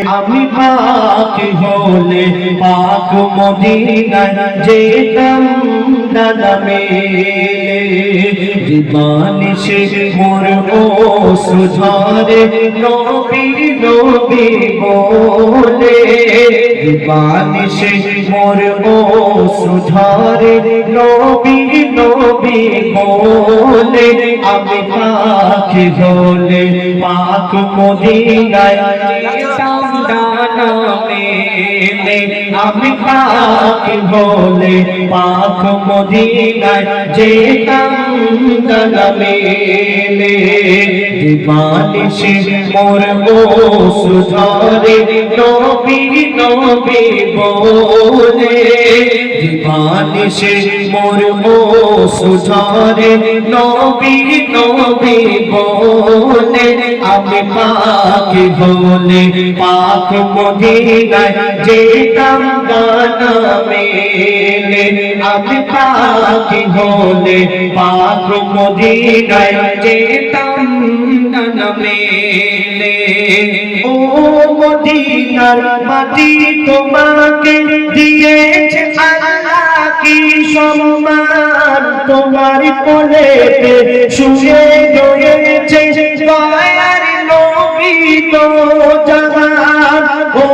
আমি পাক হলে পাক মদিনায় যেতাম ডানা মেলে জীবনে সে মোর অশ্রু ঝরে নবী নবী বলে জীবনে সে মোর অশ্রু ঝরে নবী নবী বলে আমি পাক হলে পাক মদিনায় যেতাম ডানা মেলে আমি পাক হলে পাক মদিনায় যেতাম ডানা মেলে জীবনে সে মোর অশ্রু ঝরে নবী নবী বলে জীবনে সে মোর অশ্রু ঝরে নবী নবী বলে আমি পাক হলে পাক মদিনায় যেতাম ডানা মেলে আমি পাক হলে পাক মদিনায় যেতাম ডানা মেলে ও মদিনার মাটি তোমাকে দিয়েছে আল্লাহ কি সম্মান তোমার কোলেতে শুয়ে রয়েছে দয়ার নবী তো জাহান ও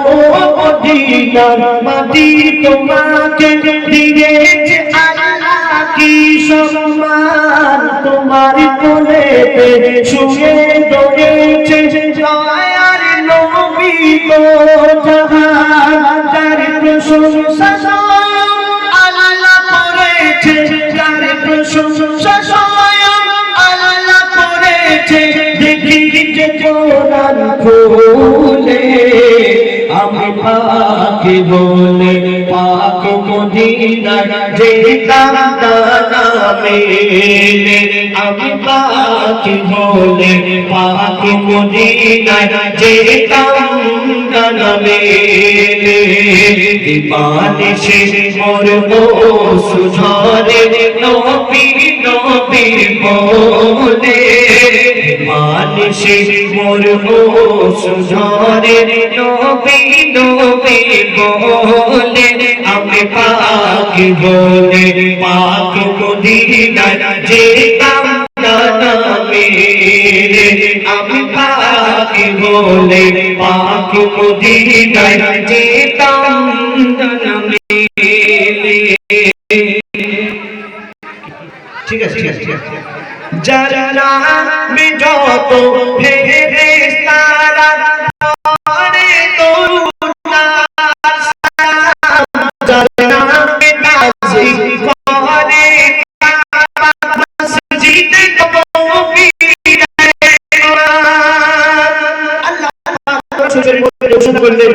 মদিনার মাটি তোমাকে দিয়েছে আল্লাহ কি সম্মান তোমার কোলেতে শুয়ে রয়েছে দয়ার নবী তো জাহান যার প্রশংসা আল্লাহ করেছে যার প্রশংসা আল্লাহ করেছে দেখি যে কোরআন খুলে আমি পাক বলে পাক মদিনায় যেতাম ডানা মেলে আমি পাক বলে পাক মদিনায় যেতাম ডানা মেলে জীবনে সে মোর অশ্রু ঝরে নবী নবী বলে জীবনে সে মোর অশ্রু ঝরে নবী নবী বলে আমি পাক বলে পাক মদিনায় যেতাম ডানা মেলে আমি পাক বলে পাক মদিনায় যেতাম ডানা মেলে ঠিক আছে ঠিক আছে যারা নামে যত ফেরেশতারা পড়ে দরুদ যারা নামে তাজিম করে মসজিদে নববী আল্লাহ আল্লাহ ঘোষণা করলেন